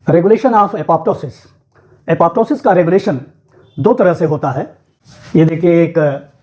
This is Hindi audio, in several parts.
Regulation of apoptosis. एपोप्टोसिस का रेगुलेशन दो तरह से होता है। ये देखिए, एक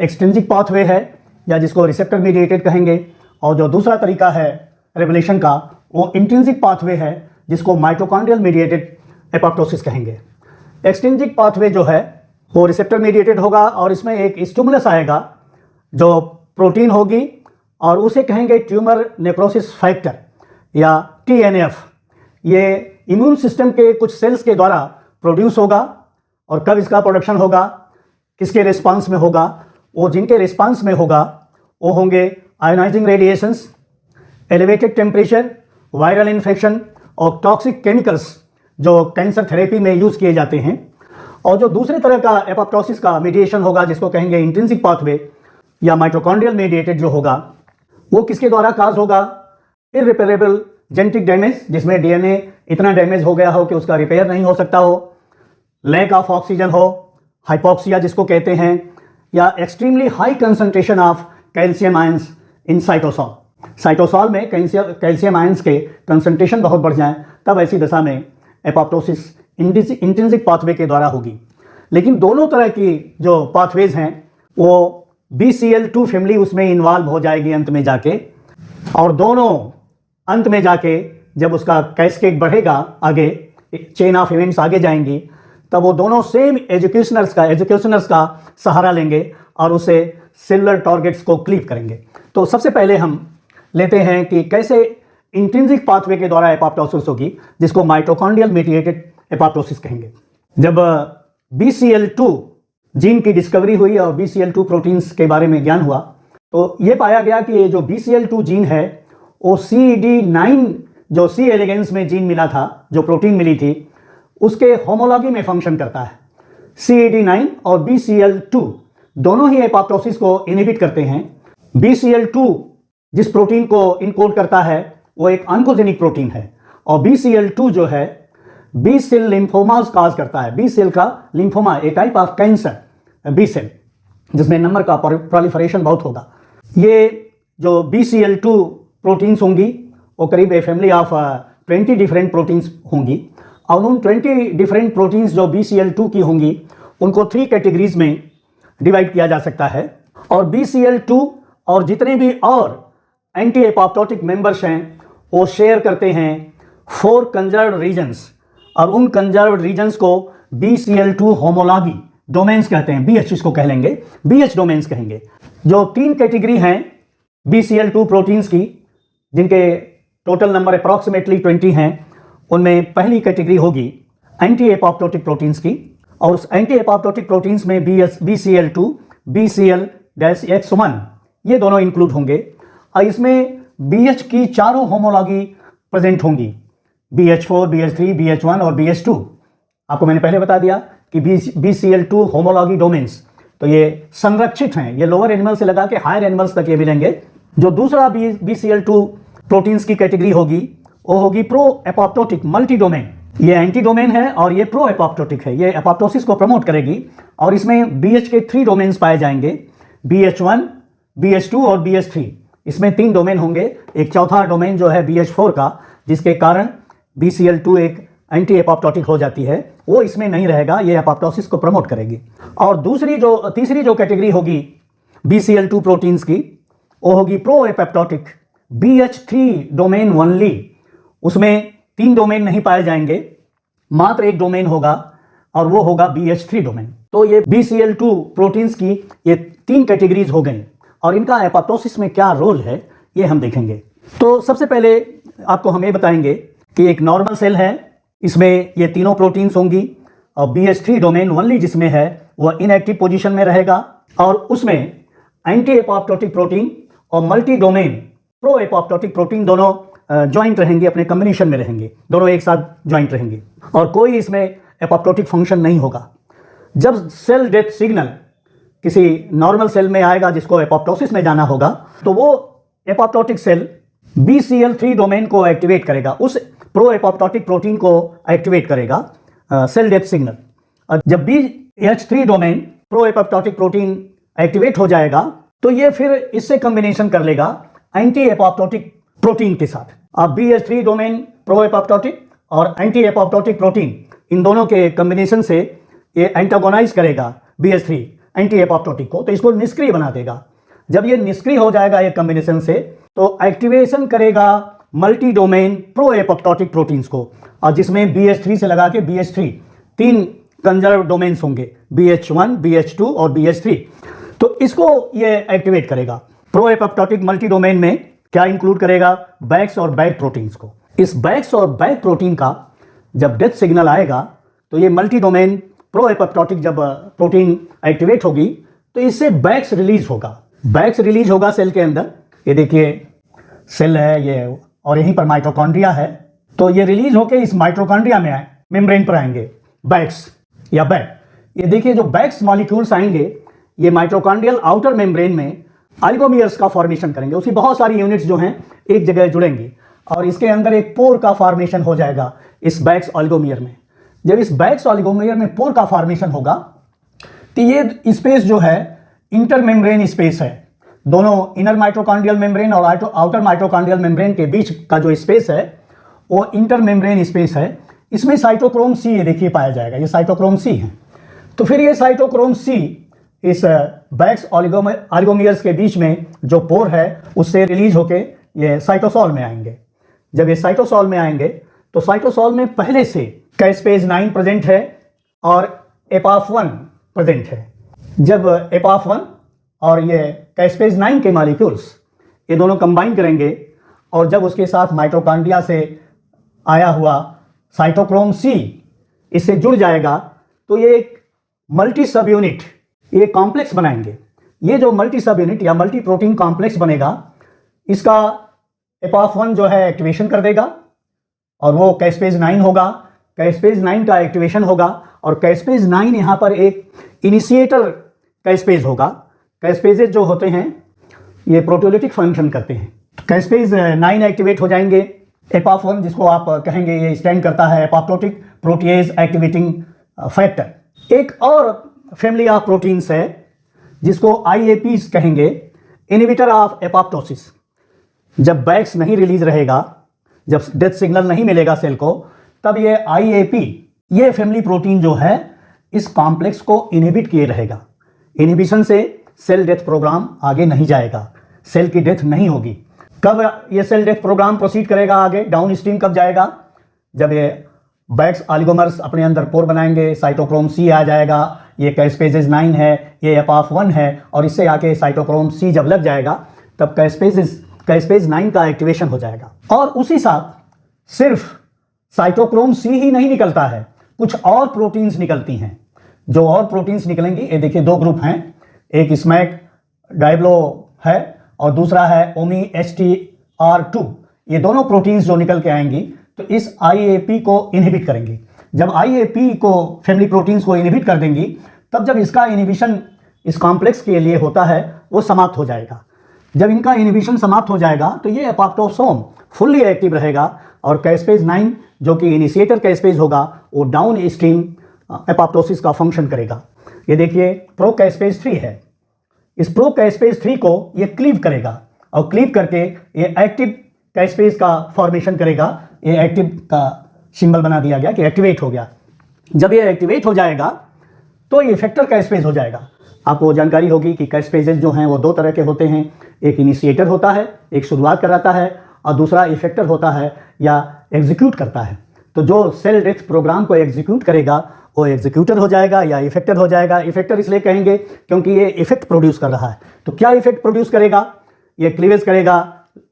एक्सट्रिंसिक पाथवे है या जिसको रिसेप्टर मीडिएटेड कहेंगे, और जो दूसरा तरीका है रेगुलेशन का वो इंट्रिंसिक पाथवे है जिसको माइटोकॉन्ड्रियल मीडिएटेड एपोप्टोसिस कहेंगे। एक्सट्रिंसिक पाथवे जो है वो रिसेप्टर मीडिएटेड होगा और इसमें एक स्टिमुलस आएगा जो प्रोटीन होगी और उसे कहेंगे ट्यूमर नेक्रोसिस फैक्टर या TNF। ये इम्यून सिस्टम के कुछ सेल्स के द्वारा प्रोड्यूस होगा। और कब इसका प्रोडक्शन होगा, किसके रिस्पांस में होगा? वो जिनके रिस्पांस में होगा वो होंगे ionizing radiations, elevated temperature, viral infection और टॉक्सिक केमिकल्स जो कैंसर थेरेपी में यूज़ किए जाते हैं। और जो दूसरे तरह का एपोप्टोसिस का मीडिएशन होगा जिसको कहेंगे इंट्रिंसिक पाथवे या माइटोकॉन्ड्रियल मीडिएटेड जो होगा, वो किसके द्वारा काज होगा? इररिपेरेबल जेनेटिक डैमेज, जिसमें DNA इतना डैमेज हो गया हो कि उसका रिपेयर नहीं हो सकता हो, लैक ऑफ ऑक्सीजन हो, हाइपोक्सिया जिसको कहते हैं, या extremely high concentration of calcium ions in cytosol. Cytosol में कैल्शियम आयंस के कंसंट्रेशन बहुत बढ़ जाए, तब ऐसी दशा में एपोप्टोसिस इंट्रिंसिक पाथवे के द्वारा होगी। लेकिन दोनों तरह की जो पाथवेज हैं वो BCL2 फैमिली उसमें इन्वॉल्व हो जाएगी अंत में जाके, और दोनों अंत में जाके जब उसका कैस्केड बढ़ेगा, आगे चेन ऑफ इवेंट्स आगे जाएंगी, तब वो दोनों सेम एजुकेशनर्स का सहारा लेंगे और उसे सेलुलर टारगेट्स को क्लीव करेंगे। तो सबसे पहले हम लेते हैं कि कैसे इंट्रिंसिक पाथवे के द्वारा एपोप्टोसिस होगी, जिसको माइटोकॉन्ड्रियल मीडिएटेड एपोप्टोसिस कहेंगे। जब BCL2 जीन की डिस्कवरी हुई और BCL2 प्रोटीन्स के बारे में ज्ञान हुआ, तो ये पाया गया कि ये जो BCL2 जीन है वो CD9 जो C एलिगेंस में जीन मिला था, जो प्रोटीन मिली थी, उसके होमोलॉगी में फंक्शन करता है। CD9 और BCL2 दोनों ही एपोप्टोसिस को इनहिबिट करते हैं। BCL2 जिस प्रोटीन को इनकोड करता है वो एक ऑन्कोजेनिक प्रोटीन है, और BCL2 जो है बी सेल लिम्फोमास काज करता है। बी सेल का लिम्फोमा, एक type of cancer, B cell जिसमें नंबर का प्रोलिफरेशन बहुत होगा। ये जो BCL2 प्रोटीन्स होंगी वो करीब a family of 20 different proteins होंगी, और उन 20 डिफरेंट प्रोटीन्स जो BCL2 की होंगी उनको 3 कैटेगरीज में डिवाइड किया जा सकता है। और BCL2 और जितने भी और एंटी एपोप्टोटिक मेंबर्स हैं वो शेयर करते हैं 4 कंजर्व्ड रीजन्स, और उन कंजर्व्ड रीजन्स को BCL2 होमोलॉगी डोमेन्स कहते हैं। BH इसको कह लेंगे, BH डोमेन्स कहेंगे। जो 3 कैटेगरी हैं BCL2 प्रोटीन्स की, जिनके टोटल नंबर अप्रॉक्सीमेटली 20 हैं, उनमें पहली कैटेगरी होगी एंटी एपोप्टोटिक प्रोटीन्स की, और उस एंटी एपोप्टोटिक प्रोटीन्स में BCL2, BCL-X1 ये दोनों इंक्लूड होंगे। और इसमें BH की चारों होमोलॉगी प्रेजेंट होंगी, BH4, BH3, BH1 और BH2। आपको मैंने पहले बता दिया कि BCL2 होमोलॉगी डोमेन्स, तो ये संरक्षित हैं, ये लोअर एनिमल से लगा के हायर एनिमल्स तक ये मिलेंगे। जो दूसरा BCL2 प्रोटीन्स की कैटेगरी होगी वो होगी प्रो एपोप्टोटिक मल्टी डोमेन। ये एंटी डोमेन है और ये प्रो एपोप्टोटिक है, ये एपोप्टोसिस को प्रमोट करेगी। और इसमें BH के 3 डोमेन्स पाए जाएंगे, BH1, BH2 और BH3। इसमें 3 डोमेन होंगे। एक चौथा डोमेन जो है BH4 का, जिसके कारण BCL2 एक एंटी एपोप्टोटिक हो जाती है, वो इसमें नहीं रहेगा, ये एपोप्टोसिस को प्रमोट करेगी। और तीसरी जो कैटेगरी होगी BCL2 प्रोटीन्स की, वो होगी pro apoptotic BH3 domain only. उसमें 3 डोमेन नहीं पाए जाएंगे, मात्र एक डोमेन होगा और वो होगा BH3 डोमेन। तो ये BCL2 प्रोटीन्स की ये 3 कैटेगरीज हो गई, और इनका एपोप्टोसिस में क्या रोल है ये हम देखेंगे। तो सबसे पहले आपको हम ये बताएंगे कि एक नॉर्मल सेल है, इसमें ये तीनों प्रोटीन्स होंगी, और BH3 डोमेन ओनली जिसमें है वह इनएक्टिव पोजीशन में रहेगा, और उसमें एंटी एपोप्टोटिक प्रोटीन और multi domain pro apoptotic protein दोनों ज्वाइंट रहेंगे, अपने कॉम्बिनेशन में रहेंगे, दोनों एक साथ ज्वाइंट रहेंगे, और कोई इसमें एपोप्टोटिक फंक्शन नहीं होगा। जब सेल डेथ सिग्नल किसी नॉर्मल सेल में आएगा जिसको एपोप्टोसिस में जाना होगा, तो वो एपोप्टोटिक सेल BCL3 डोमेन को एक्टिवेट करेगा, उस प्रो एपोप्टोटिक प्रोटीन को एक्टिवेट करेगा सेल डेथ सिग्नल। और जब BH3 domain pro apoptotic protein activate हो जाएगा तो ये फिर इससे कॉम्बिनेशन कर लेगा एंटी एपोप्टोटिक प्रोटीन के साथ। अब BH3 डोमेन प्रो एपोप्टोटिक और एंटी एपोप्टोटिक प्रोटीन, इन दोनों के कॉम्बिनेशन से ये एंटागोनाइज करेगा BH3 एंटी एपोप्टोटिक को, तो इसको निष्क्रिय बना देगा। जब ये निष्क्रिय हो जाएगा एक कॉम्बिनेशन से, तो एक्टिवेशन करेगा multi domain pro apoptotic proteins को, और जिसमें BH3 से लगा के BH3 तीन कंजर्व डोमेन्स होंगे, BH1, BH2 और BH3। तो इसको ये एक्टिवेट करेगा। प्रो एपोप्टोटिक मल्टी डोमेन में क्या इंक्लूड करेगा? बैक्स और बैक प्रोटीन्स को। इस बैक्स और बैक प्रोटीन का जब डेथ सिग्नल आएगा, तो ये मल्टी डोमेन प्रो एपोप्टोटिक जब प्रोटीन एक्टिवेट होगी, तो इससे बैक्स रिलीज होगा। बैक्स रिलीज होगा सेल के अंदर। ये देखिए सेल है ये, और यहीं पर माइटोकॉन्ड्रिया है। तो ये रिलीज होके इस माइटोकॉन्ड्रिया में आए, मेम्ब्रेन पर आएंगे बैक्स या बैक। ये देखिए जो बैक्स मॉलिक्यूल्स आएंगे, ये माइटोकॉन्ड्रियल आउटर मेम्ब्रेन में ऑलिगोमर्स का फॉर्मेशन करेंगे। उसकी बहुत सारी यूनिट्स जो हैं एक जगह जुड़ेंगी, और इसके अंदर एक पोर का फॉर्मेशन हो जाएगा इस बैक्स ऑलिगोमर में। जब इस बैक्स ऑलिगोमर में पोर का फॉर्मेशन होगा, तो ये स्पेस जो है इंटर मेम्ब्रेन स्पेस है। दोनों इनर माइटोकॉन्ड्रियल मेम्ब्रेन और आउटर माइटोकॉन्ड्रियल मेम्ब्रेन के बीच का जो स्पेस है वो इंटर मेम्ब्रेन स्पेस है। इसमें साइटोक्रोम C ये देखिए पाया जाएगा, ये साइटोक्रोम C है। तो फिर ये साइटोक्रोम C इस बैक्स ऑलिगोमर्स के बीच में जो पोर है उससे रिलीज होके ये साइटोसॉल में आएंगे। जब ये साइटोसॉल में आएंगे, तो साइटोसॉल में पहले से कैस्पेज 9 प्रेजेंट है और एपाफ1 प्रेजेंट है। जब एपाफ1 और ये कैस्पेज 9 के मॉलिक्यूल्स ये दोनों कंबाइन करेंगे, और जब उसके साथ माइटोकॉन्ड्रिया से आया हुआ साइटोक्रोम C इससे जुड़ जाएगा, तो ये एक मल्टी सब यूनिट, ये कॉम्प्लेक्स बनाएंगे। ये जो मल्टी सब यूनिट या मल्टी प्रोटीन कॉम्प्लेक्स बनेगा, इसका एपाफ1 जो है एक्टिवेशन कर देगा, और वो कैस्पेज 9 होगा। कैस्पेज 9 का एक्टिवेशन होगा, और कैस्पेज 9 यहाँ पर एक इनिशिएटर कैस्पेज होगा। कैस्पेजेस जो होते हैं ये प्रोटियोलिटिक फंक्शन करते हैं। कैस्पेज 9 एक्टिवेट हो जाएंगे। एपाफ1 जिसको आप कहेंगे, ये स्टैंड करता है एपोप्टोटिक प्रोटीएज एक्टिवेटिंग फैक्टर। एक और फैमिली ऑफ प्रोटीन्स है जिसको IAPs कहेंगे, इनहिबिटर ऑफ एपोप्टोसिस। जब बैक्स नहीं रिलीज रहेगा, जब डेथ सिग्नल नहीं मिलेगा सेल को, तब ये IAP ये फैमिली प्रोटीन जो है इस कॉम्प्लेक्स को इनहिबिट किए रहेगा। इनहिबिशन से सेल डेथ प्रोग्राम आगे नहीं जाएगा, सेल की डेथ नहीं होगी। कब ये सेल डेथ प्रोग्राम प्रोसीड करेगा आगे, डाउन स्ट्रीम कब जाएगा? जब ये बैक्स ऑलिगोमर्स अपने अंदर पोर बनाएंगे, साइटोक्रोम C आ जाएगा, ये कैस्पेजेस 9 है, ये एपाफ1 है, और इससे आके साइटोक्रोम C जब लग जाएगा, तब कैस्पेज 9 का एक्टिवेशन हो जाएगा। और उसी साथ सिर्फ साइटोक्रोम C ही नहीं निकलता है, कुछ और प्रोटीन्स निकलती हैं। जो और प्रोटीन्स निकलेंगी, ये देखिए दो ग्रुप हैं, एक स्मैक डायब्लो है और दूसरा है OMe-STR2। ये दोनों प्रोटीन्स जो निकल के आएंगी, तो इस IAP को इनहिबिट करेंगी। जब IAP को फैमिली प्रोटीन्स को इनहिबिट कर देंगी, तब जब इसका इनहिबिशन इस कॉम्प्लेक्स के लिए होता है वो समाप्त हो जाएगा। जब इनका इनहिबिशन समाप्त हो जाएगा, तो ये एपोप्टोसोम फुल्ली एक्टिव रहेगा, और कैस्पेज 9 जो कि इनिशिएटर कैस्पेज होगा, वो डाउन स्ट्रीम एपोप्टोसिस का फंक्शन करेगा। ये देखिए प्रो कैस्पेज 3 है। इस प्रो कैस्पेज 3 को ये क्लीव करेगा, और क्लीव करके ये एक्टिव कैस्पेज का फॉर्मेशन करेगा। ये एक्टिव का सिंबल बना दिया गया कि एक्टिवेट हो गया। जब ये एक्टिवेट हो जाएगा, तो ये इफेक्टर कैस्पेज हो जाएगा। आपको जानकारी होगी कि कैस्पेजेस जो हैं वो दो तरह के होते हैं, एक इनिशिएटर होता है, एक शुरुआत कराता है, और दूसरा इफेक्टर होता है या एग्जीक्यूट करता है। तो जो सेल डेथ प्रोग्राम को एग्जीक्यूट करेगा वो एग्जीक्यूटर हो जाएगा या इफेक्टर हो जाएगा। इफेक्टर इसलिए कहेंगे क्योंकि ये इफेक्ट प्रोड्यूस कर रहा है। तो क्या इफेक्ट प्रोड्यूस करेगा? ये क्लीवेज करेगा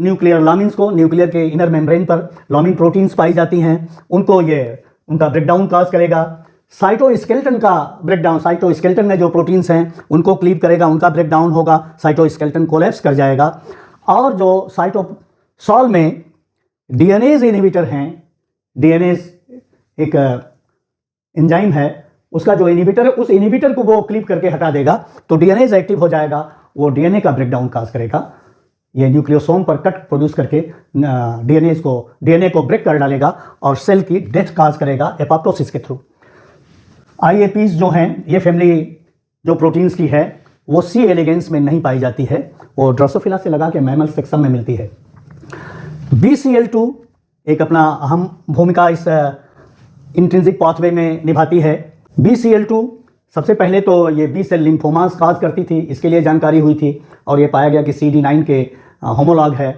न्यूक्लियर लामिन्स को। न्यूक्लियर के इनर मेम्ब्रेन पर लामिन प्रोटीन्स पाई जाती हैं, उनको ये उनका ब्रेकडाउन काज करेगा। साइटोस्केलेटन का ब्रेकडाउन, साइटोस्केलेटन में जो प्रोटीन्स हैं उनको क्लीव करेगा, उनका ब्रेकडाउन होगा, साइटोस्केलेटन कोलैप्स कर जाएगा। और जो साइटोसॉल में डीएनएज इनहिबिटर हैं, डीएनएज एक एंजाइम है, उसका जो इनहिबिटर है उस इनहिबिटर को वो क्लीव करके हटा देगा, तो डीएनएज एक्टिव हो जाएगा, वो डीएनए का ब्रेकडाउन काज करेगा। ये न्यूक्लियोसोम पर कट प्रोड्यूस करके डीएनए को ब्रेक कर डालेगा और सेल की डेथ काज करेगा एपोप्टोसिस के थ्रू। IAPs जो हैं, ये फैमिली जो प्रोटीन्स की है वो C एलिगेंस में नहीं पाई जाती है, वो ड्रोसोफिला से लगा के मैमल सेक्शन में मिलती है। BCL2 एक अपना अहम भूमिका इस इंट्रिंसिक पाथवे में निभाती है। BCL2 सबसे पहले तो ये बी सेल लिम्फोमास काज करती थी, इसके लिए जानकारी हुई थी और ये पाया गया कि CD9 के होमोलॉग है।